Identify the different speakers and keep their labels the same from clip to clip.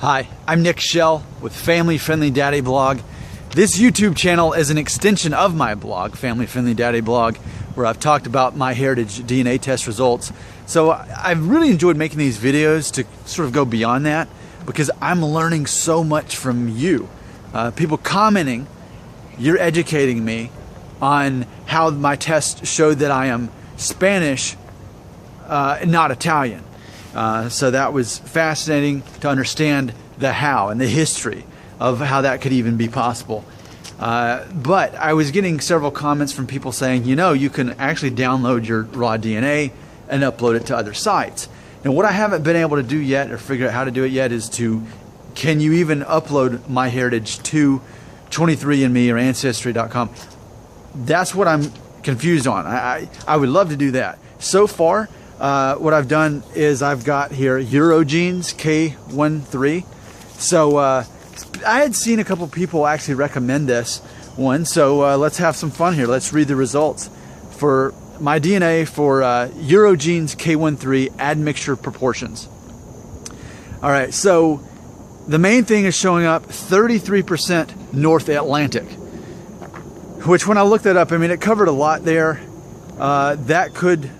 Speaker 1: Hi, I'm Nick Shell with Family Friendly Daddy Blog. This YouTube channel is an extension of my blog, Family Friendly Daddy Blog, where I've talked about MyHeritage DNA test results. So I've really enjoyed making these videos to sort of go beyond that because I'm learning so much from you. People commenting, you're educating me on how my test showed that I am Spanish, not Italian. So that was fascinating to understand the how and the history of how that could even be possible. But I was getting several comments from people saying, you know, you can actually download your raw DNA and upload it to other sites. And what I haven't been able to do yet or figure out how to do it yet is can you even upload MyHeritage to 23andMe or Ancestry.com? That's what I'm confused on. I would love to do that. So far, what I've done is I've got here Eurogenes K13. So I had seen a couple people actually recommend this one. So let's have some fun here. Let's read the results for my DNA for Eurogenes K13 admixture proportions. All right, so the main thing is showing up 33% North Atlantic, which when I looked that up, I mean, it covered a lot there. That could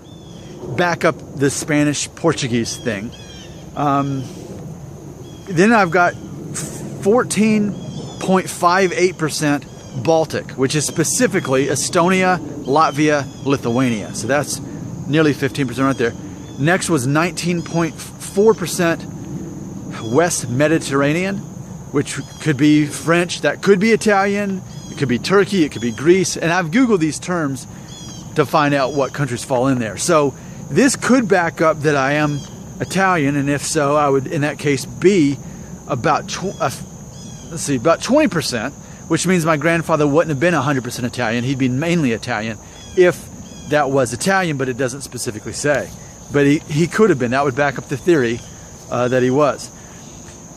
Speaker 1: back up the Spanish-Portuguese thing. Then I've got 14.58% Baltic, which is specifically Estonia, Latvia, Lithuania. So that's nearly 15% right there. Next was 19.4% West Mediterranean, which could be French, that could be Italian, it could be Turkey, it could be Greece. And I've Googled these terms to find out what countries fall in there. So this could back up that I am Italian, and if so, I would, in that case, be about 20%, which means my grandfather wouldn't have been 100% Italian. He'd be mainly Italian if that was Italian, but it doesn't specifically say. But he could have been. That would back up the theory that he was.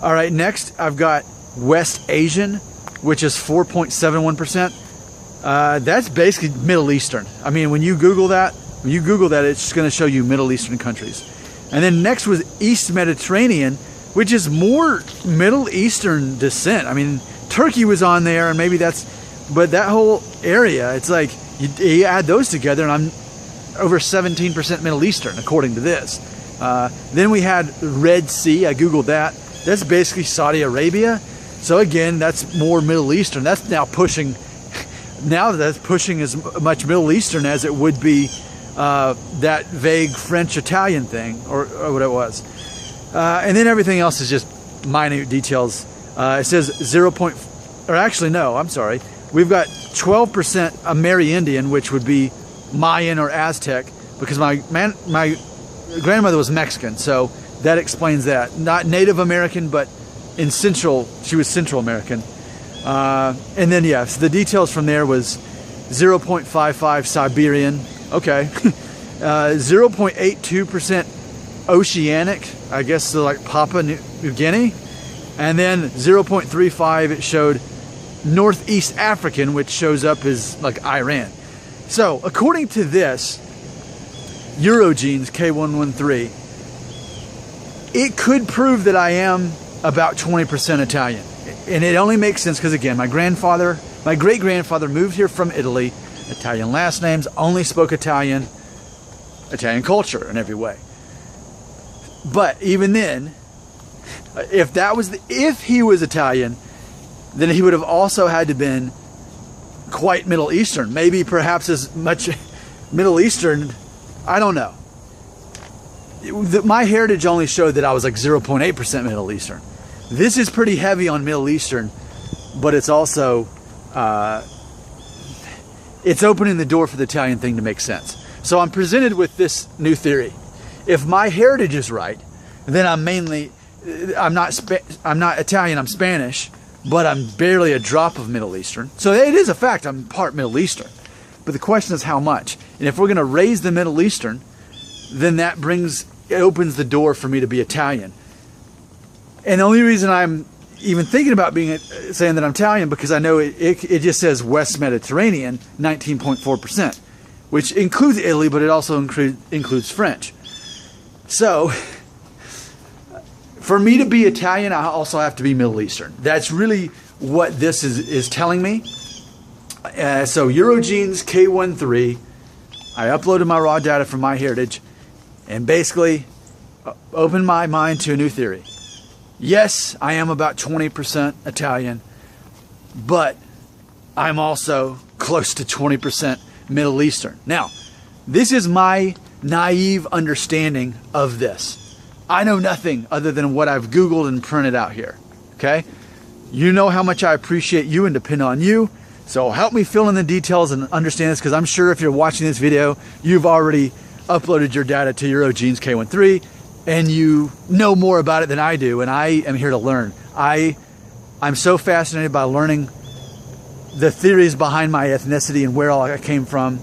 Speaker 1: All right, next I've got West Asian, which is 4.71%. That's basically Middle Eastern. I mean, when you Google that, it's just going to show you Middle Eastern countries. And then next was East Mediterranean, which is more Middle Eastern descent. I mean, Turkey was on there, and maybe but that whole area, it's like you add those together, and I'm over 17% Middle Eastern, according to this. Then we had Red Sea. I Googled that. That's basically Saudi Arabia. So again, that's more Middle Eastern. That's now pushing. Now that's pushing as much Middle Eastern as it would be that vague French-Italian thing, or what it was. And then everything else is just minute details. It says 0. Or actually, no, I'm sorry. We've got 12% Amerindian, which would be Mayan or Aztec, because my grandmother was Mexican, so that explains that. Not Native American, but she was Central American. And then, yeah, so the details from there was 0.55 Siberian, okay, 0.82% Oceanic, I guess, so like Papua New Guinea, and then 0.35 it showed Northeast African, which shows up as like Iran. So according to this Eurogenes K113, it could prove that I am about 20% Italian. And it only makes sense because, again, my great-grandfather moved here from Italy, Italian last names, only spoke Italian culture in every way. But even then, if he was Italian, then he would have also had to been quite Middle Eastern, maybe perhaps as much Middle Eastern, I don't know. MyHeritage only showed that I was like 0.8% Middle Eastern. This is pretty heavy on Middle Eastern, but it's also, it's opening the door for the Italian thing to make sense. So I'm presented with this new theory. If MyHeritage is right, then I'm not Italian, I'm Spanish, but I'm barely a drop of Middle Eastern. So it is a fact, I'm part Middle Eastern. But the question is how much? And if we're going to raise the Middle Eastern, then it opens the door for me to be Italian. And the only reason I'm even thinking about saying that I'm Italian, because I know it just says West Mediterranean, 19.4%, which includes Italy, but it also includes French. So For me to be Italian, I also have to be Middle Eastern. That's really what this is telling me. So Eurogenes K13, I uploaded my raw data from MyHeritage and basically opened my mind to a new theory. Yes, I am about 20% Italian, but I'm also close to 20% Middle Eastern. Now, this is my naive understanding of this. I know nothing other than what I've Googled and printed out here, okay? You know how much I appreciate you and depend on you, so help me fill in the details and understand this, because I'm sure if you're watching this video, you've already uploaded your data to Eurogenes K13, and you know more about it than I do, and I am here to learn. I'm so fascinated by learning the theories behind my ethnicity and where all I came from.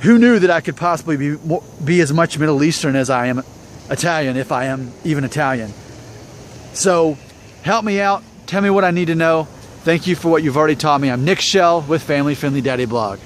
Speaker 1: Who knew that I could possibly be as much Middle Eastern as I am Italian, if I am even Italian? So help me out. Tell me what I need to know. Thank you for what you've already taught me. I'm Nick Shell with Family Friendly Daddy Blog.